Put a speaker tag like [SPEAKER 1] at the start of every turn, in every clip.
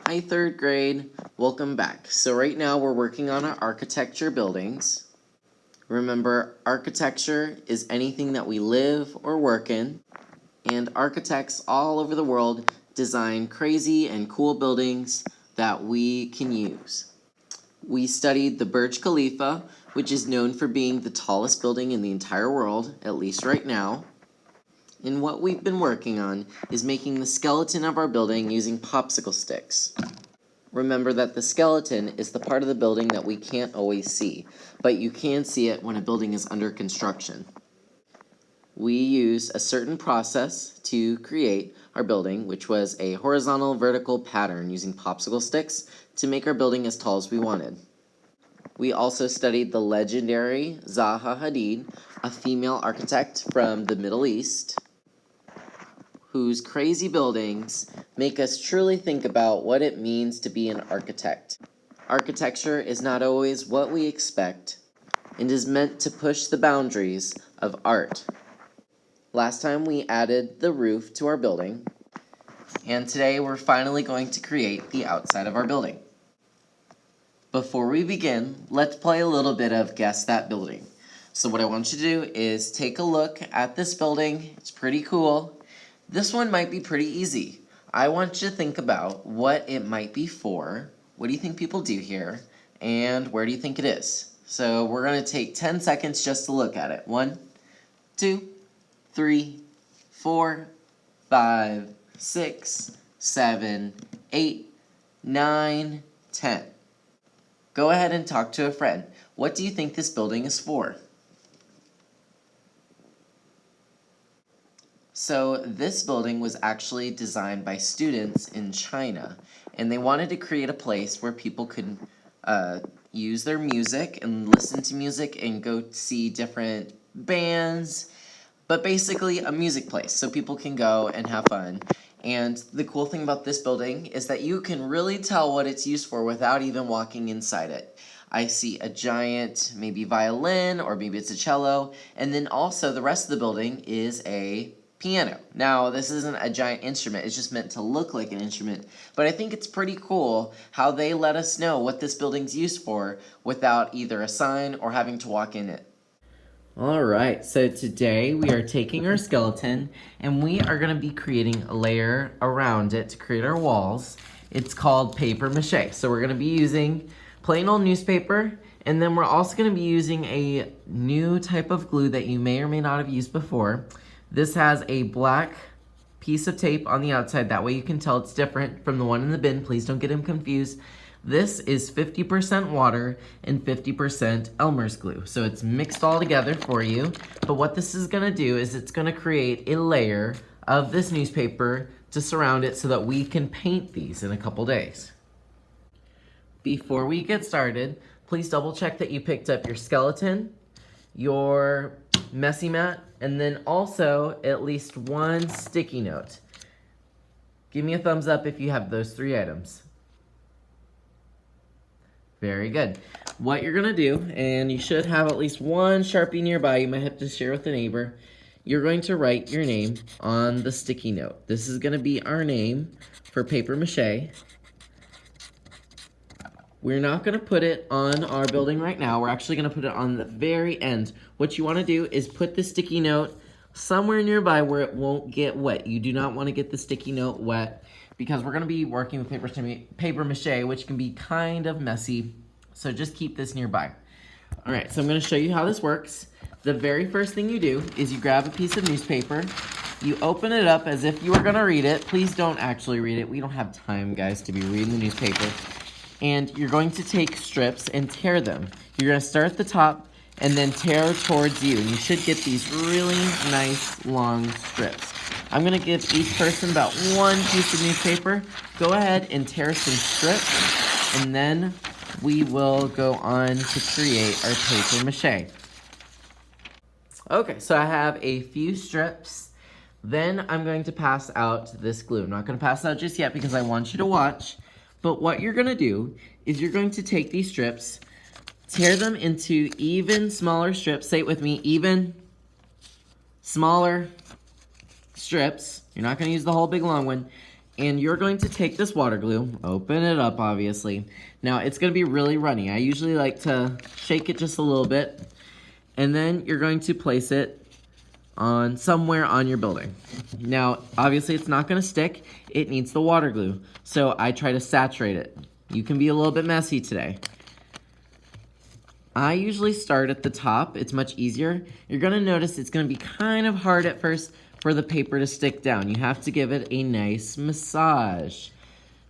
[SPEAKER 1] Hi, third grade. Welcome back. So right now we're working on our architecture buildings. Remember, architecture is anything that we live or work in, and architects all over the world design crazy and cool buildings that we can use. We studied the Burj Khalifa, which is known for being the tallest building in the entire world, at least right now. And what we've been working on is making the skeleton of our building using popsicle sticks. Remember that the skeleton is the part of the building that we can't always see, but you can see it when a building is under construction. We used a certain process to create our building, which was a horizontal vertical pattern using popsicle sticks to make our building as tall as we wanted. We also studied the legendary Zaha Hadid, a female architect from the Middle East, whose crazy buildings make us truly think about what it means to be an architect. Architecture is not always what we expect and is meant to push the boundaries of art. Last time we added the roof to our building, and today we're finally going to create the outside of our building. Before we begin, let's play a little bit of Guess That Building. So what I want you to do is take a look at this building. It's pretty cool. This one might be pretty easy. I want you to think about what it might be for. What do you think people do here? And where do you think it is? So we're going to take 10 seconds just to look at it. 1, 2, 3, 4, 5, 6, 7, 8, 9, 10. Go ahead and talk to a friend. What do you think this building is for? So this building was actually designed by students in China, and they wanted to create a place where people could use their music and listen to music and go see different bands, but basically a music place so people can go and have fun. And the cool thing about this building is that you can really tell what it's used for without even walking inside it. I see a giant, maybe violin, or maybe it's a cello, and then also the rest of the building is a piano. Now, this isn't a giant instrument, it's just meant to look like an instrument, but I think it's pretty cool how they let us know what this building's used for without either a sign or having to walk in it. Alright, so today we are taking our skeleton and we are going to be creating a layer around it to create our walls. It's called paper mache. So we're going to be using plain old newspaper, and then we're also going to be using a new type of glue that you may or may not have used before. This has a black piece of tape on the outside, that way you can tell it's different from the one in the bin. Please don't get them confused. This is 50% water and 50% Elmer's glue. So it's mixed all together for you. But what this is gonna do is it's gonna create a layer of this newspaper to surround it so that we can paint these in a couple days. Before we get started, please double check that you picked up your skeleton, your messy mat, and then also at least one sticky note. Give me a thumbs up if you have those 3 items. Very good. What you're gonna do, and you should have at least one Sharpie nearby, you might have to share with a neighbor. You're going to write your name on the sticky note. This is gonna be our name for paper mache. We're not gonna put it on our building right now. We're actually gonna put it on the very end. What you wanna do is put the sticky note somewhere nearby where it won't get wet. You do not wanna get the sticky note wet because we're gonna be working with paper mache, which can be kind of messy. So just keep this nearby. All right, so I'm gonna show you how this works. The very first thing you do is you grab a piece of newspaper, you open it up as if you were gonna read it. Please don't actually read it. We don't have time, guys, to be reading the newspaper. And you're going to take strips and tear them. You're gonna start at the top and then tear towards you. And you should get these really nice long strips. I'm gonna give each person about one piece of newspaper. Go ahead and tear some strips, and then we will go on to create our paper mache. Okay, so I have a few strips. Then I'm going to pass out this glue. I'm not gonna pass it out just yet because I want you to watch. But what you're gonna do is you're going to take these strips, tear them into even smaller strips. Say it with me, even smaller strips. You're not gonna use the whole big long one. And you're going to take this water glue, open it up obviously. Now it's gonna be really runny. I usually like to shake it just a little bit. And then you're going to place it on somewhere on your building. Now, obviously it's not gonna stick. It needs the water glue. So I try to saturate it. You can be a little bit messy today. I usually start at the top. It's much easier. You're gonna notice it's gonna be kind of hard at first for the paper to stick down. You have to give it a nice massage.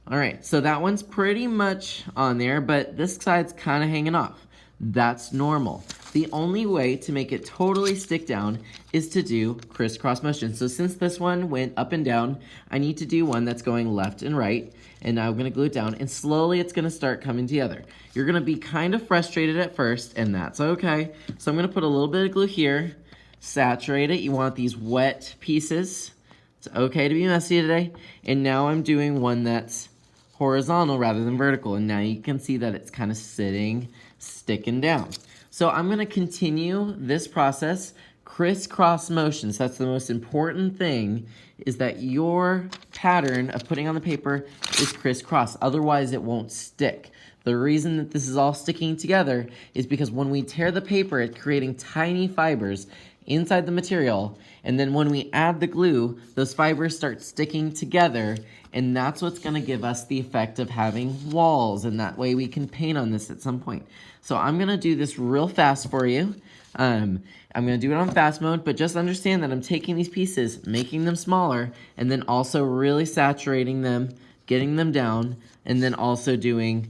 [SPEAKER 1] All right, so that one's pretty much on there, but this side's kind of hanging off. That's normal. The only way to make it totally stick down is to do crisscross motion. So since this one went up and down, I need to do one that's going left and right. And now I'm gonna glue it down, and slowly it's gonna start coming together. You're gonna be kind of frustrated at first, and that's okay. So I'm gonna put a little bit of glue here, saturate it. You want these wet pieces. It's okay to be messy today. And now I'm doing one that's horizontal rather than vertical. And now you can see that it's kind of sticking down. So I'm gonna continue this process, crisscross motions. That's the most important thing, is that your pattern of putting on the paper is crisscross. Otherwise it won't stick. The reason that this is all sticking together is because when we tear the paper, it's creating tiny fibers inside the material, and then when we add the glue, those fibers start sticking together, and that's what's gonna give us the effect of having walls, and that way we can paint on this at some point. So I'm gonna do this real fast for you. I'm gonna do it on fast mode, but just understand that I'm taking these pieces, making them smaller, and then also really saturating them, getting them down, and then also doing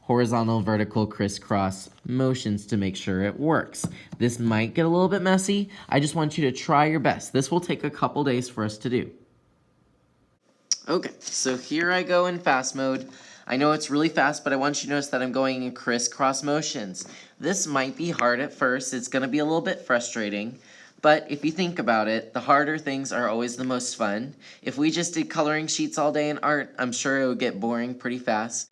[SPEAKER 1] horizontal, vertical, crisscross motions to make sure it works. This might get a little bit messy. I just want you to try your best. This will take a couple days for us to do. Okay, so here I go in fast mode. I know it's really fast, but I want you to notice that I'm going in crisscross motions. This might be hard at first. It's gonna be a little bit frustrating. But if you think about it, the harder things are always the most fun. If we just did coloring sheets all day in art, I'm sure it would get boring pretty fast.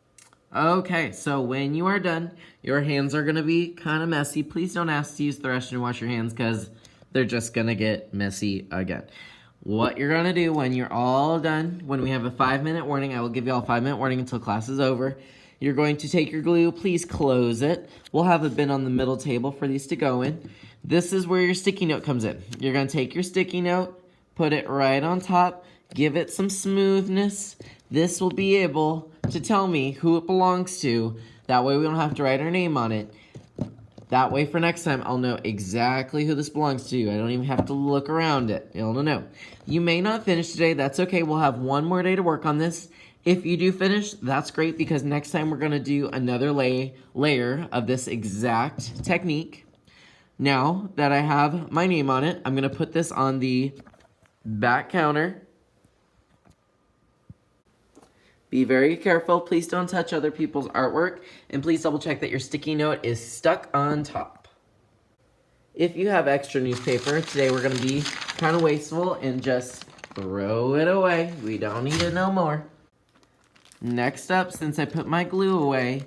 [SPEAKER 1] Okay, so when you are done, your hands are gonna be kind of messy. Please don't ask to use the restroom to wash your hands because they're just gonna get messy again. What you're gonna do when you're all done, when we have a 5-minute warning, I will give you all a 5-minute warning until class is over. You're going to take your glue, please close it. We'll have a bin on the middle table for these to go in. This is where your sticky note comes in. You're gonna take your sticky note, put it right on top, give it some smoothness. This will be able to tell me who it belongs to. That way we don't have to write our name on it. That way for next time, I'll know exactly who this belongs to. I don't even have to look around it. You'll know. You may not finish today. That's okay. We'll have one more day to work on this. If you do finish, that's great because next time we're going to do another layer of this exact technique. Now that I have my name on it, I'm going to put this on the back counter. Be very careful. Please don't touch other people's artwork. And please double check that your sticky note is stuck on top. If you have extra newspaper, today we're going to be kind of wasteful and just throw it away. We don't need it no more. Next up, since I put my glue away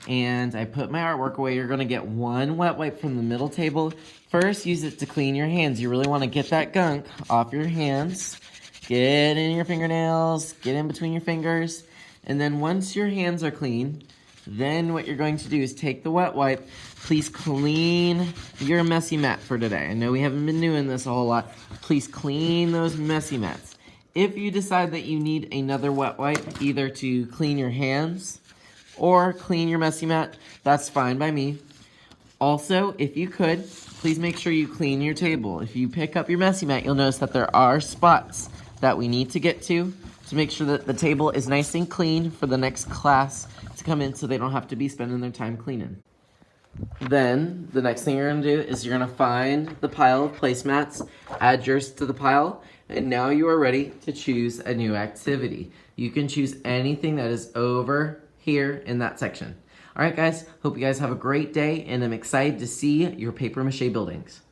[SPEAKER 1] and I put my artwork away, you're going to get one wet wipe from the middle table. First, use it to clean your hands. You really want to get that gunk off your hands. Get in your fingernails, get in between your fingers, and then once your hands are clean, then what you're going to do is take the wet wipe. Please clean your messy mat for today. I know we haven't been doing this a whole lot. Please clean those messy mats. If you decide that you need another wet wipe, either to clean your hands or clean your messy mat, that's fine by me. Also, if you could, please make sure you clean your table. If you pick up your messy mat, you'll notice that there are spots that we need to get to make sure that the table is nice and clean for the next class to come in so they don't have to be spending their time cleaning. Then, the next thing you're going to do is you're going to find the pile of placemats, add yours to the pile, and now you are ready to choose a new activity. You can choose anything that is over here in that section. Alright guys, hope you guys have a great day, and I'm excited to see your paper mache buildings.